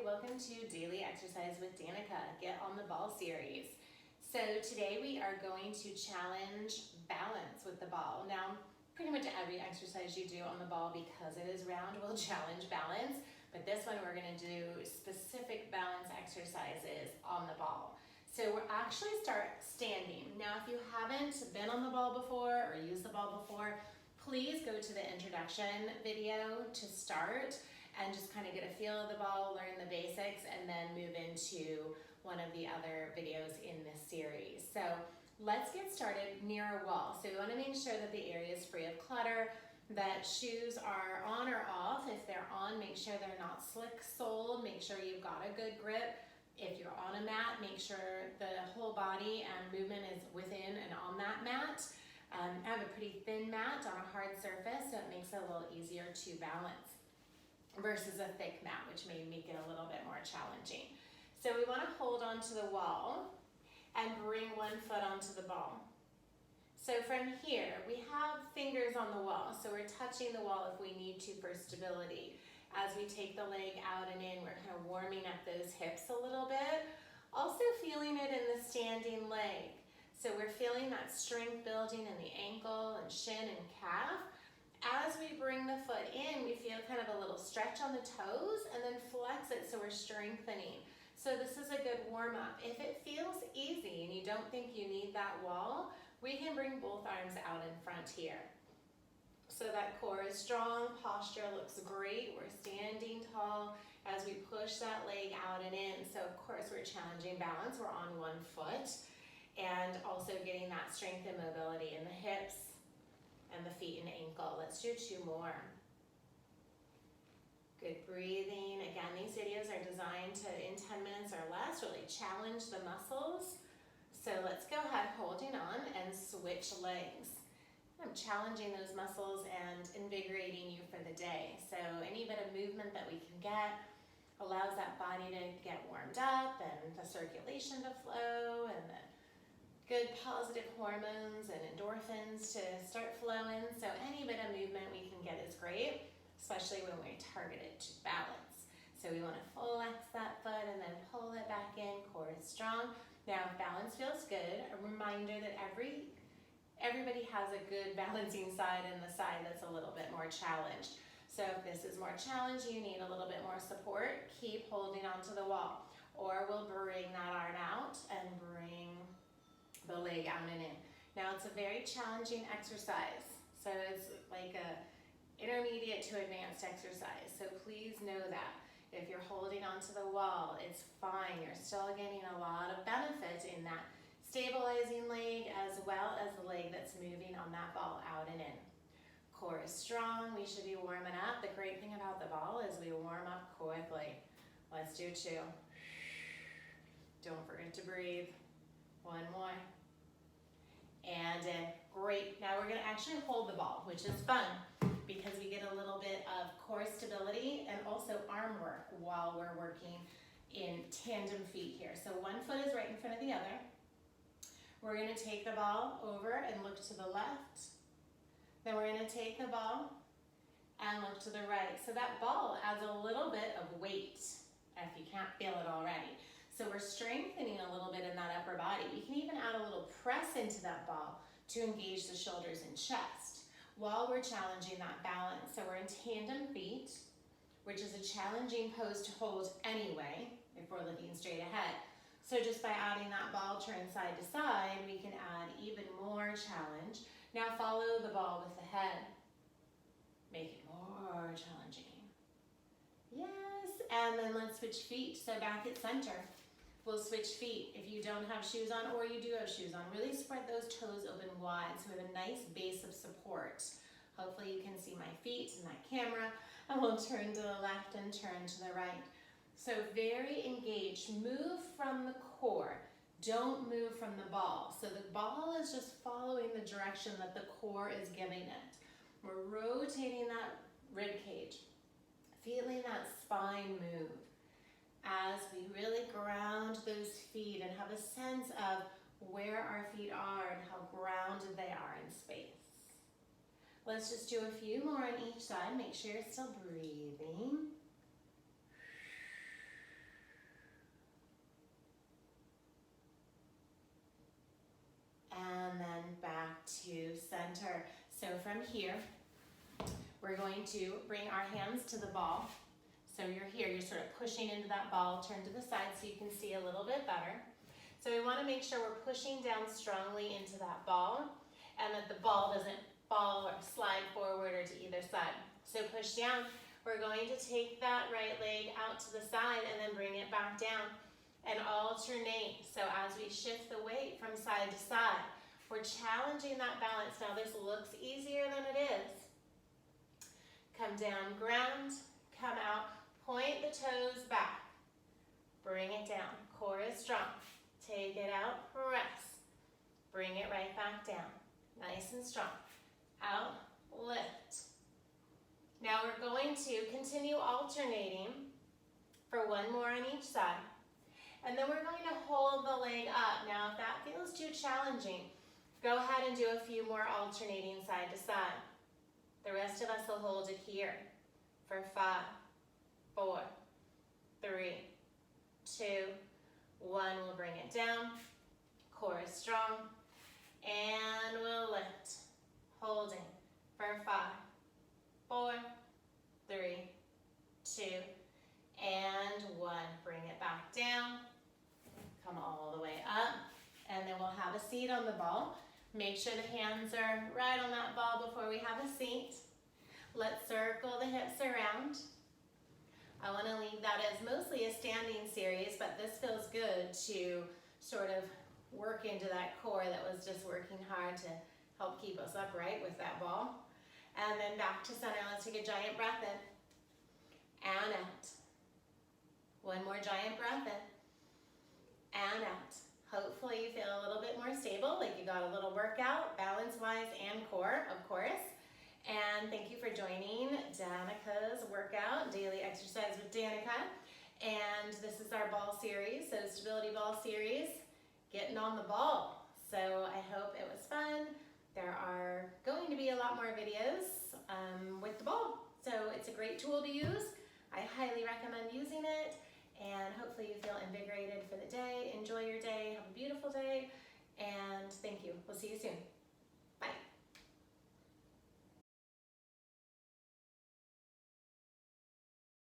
welcome to Daily Exercise with Danica, Get on the Ball series. So today we are going to challenge balance with the ball. Now, pretty much every exercise you do on the ball, because it is round, will challenge balance, but this one we're gonna do specific balance exercises on the ball. So we'll actually start standing. Now, if you haven't been on the ball before or used the ball before, please go to the introduction video to start and just kind of get a feel of the ball, learn the basics, and then move into one of the other videos in this series. So let's get started near a wall. So we want to make sure that the area is free of clutter, that shoes are on or off. If they're on, make sure they're not slick-soled. Make sure you've got a good grip. If you're on a mat, make sure the whole body and movement is within and on that mat. I have a pretty thin mat on a hard surface, so it makes it a little easier to balance versus a thick mat, which may make it a little bit more challenging. So we want to hold onto the wall and bring one foot onto the ball. So from here, we have fingers on the wall, so we're touching the wall if we need to for stability. As we take the leg out and in, we're kind of warming up those hips a little bit. Also feeling it in the standing leg. So we're feeling that strength building in the ankle and shin and calf. As we bring the foot in, we feel kind of a little stretch on the toes and then flex it so we're strengthening. So this is a good warm up. If it feels easy and you don't think you need that wall, we can bring both arms out in front here. So that core is strong, posture looks great. We're standing tall as we push that leg out and in. So of course we're challenging balance. We're on one foot and also getting that strength and mobility in the hips and the feet and ankle. Let's do 2 more. Good breathing. Again, these videos are designed to, in 10 minutes or less, really challenge the muscles. So let's go ahead, holding on, and switch legs. I'm challenging those muscles and invigorating you for the day. So any bit of movement that we can get allows that body to get warmed up and the circulation to flow and the good positive hormones and endorphins to start flowing. So any bit of movement we can get is great, especially when we're targeted to balance. So we want to flex that foot and then pull it back in, core is strong. Now if balance feels good, a reminder that everybody has a good balancing side and the side that's a little bit more challenged. So if this is more challenged, you need a little bit more support, keep holding onto the wall. Or we'll bring that arm out and bring the leg out and in. Now it's a very challenging exercise. So it's like a intermediate to advanced exercise. So please know that. If you're holding onto the wall, it's fine. You're still getting a lot of benefit in that stabilizing leg as well as the leg that's moving on that ball out and in. Core is strong. We should be warming up. The great thing about the ball is we warm up quickly. Let's do 2. Don't forget to breathe. 1 more. And in. Great. Now we're going to actually hold the ball, which is fun because we get a little bit of core stability and also arm work while we're working in tandem feet here. So one foot is right in front of the other. We're going to take the ball over and look to the left. Then we're going to take the ball and look to the right. So that ball adds a little bit of weight if you can't feel it already. So we're strengthening a little bit in that upper body. You can even add a little press into that ball to engage the shoulders and chest while we're challenging that balance. So we're in tandem feet, which is a challenging pose to hold anyway if we're looking straight ahead. So just by adding that ball turn side to side, we can add even more challenge. Now follow the ball with the head. Make it more challenging. Yes, and then let's switch feet. So back at center. We'll switch feet. If you don't have shoes on or you do have shoes on, really spread those toes open wide so we have a nice base of support. Hopefully you can see my feet in that camera, and we'll turn to the left and turn to the right. So very engaged. Move from the core. Don't move from the ball. So the ball is just following the direction that the core is giving it. We're rotating that rib cage, feeling that spine move as we really ground those feet and have a sense of where our feet are and how grounded they are in space. Let's just do a few more on each side. Make sure you're still breathing. from here, we're going to bring our hands to the ball. So you're here, you're sort of pushing into that ball, turn to the side so you can see a little bit better. So we want to make sure we're pushing down strongly into that ball and that the ball doesn't fall or slide forward or to either side. So push down. We're going to take that right leg out to the side and then bring it back down and alternate. So as we shift the weight from side to side, we're challenging that balance. Now this looks easier than it is. Come down, ground, come out, point the toes back. Bring it down, core is strong. Take it out, press. Bring it right back down. Nice and strong. Out, lift. Now we're going to continue alternating for one more on each side. And then we're going to hold the leg up. Now if that feels too challenging, go ahead and do a few more alternating side to side. The rest of us will hold it here for 5, 4, 3, 2, 1. We'll bring it down. Core is strong. And we'll lift. Holding for 5, 4, 3, 2, and 1. Bring it back down. Come all the way up. And then we'll have a seat on the ball. Make sure the hands are right on that ball before we have a seat. Let's circle the hips around. I want to leave that as mostly a standing series, but this feels good to sort of work into that core that was just working hard to help keep us upright with that ball. And then back to center. Let's take a giant breath in and out. One more giant breath in and out. Hopefully you feel a little bit more stable, like you got a little workout, balance-wise and core, of course. And thank you for joining Danica's workout, Daily Exercise with Danica. And this is our ball series, so stability ball series, getting on the ball. So I hope it was fun. There are going to be a lot more videos with the ball. So it's a great tool to use. I highly recommend using it. And hopefully you feel invigorated for the day. Enjoy your day. Have a beautiful day. And thank you. We'll see you soon.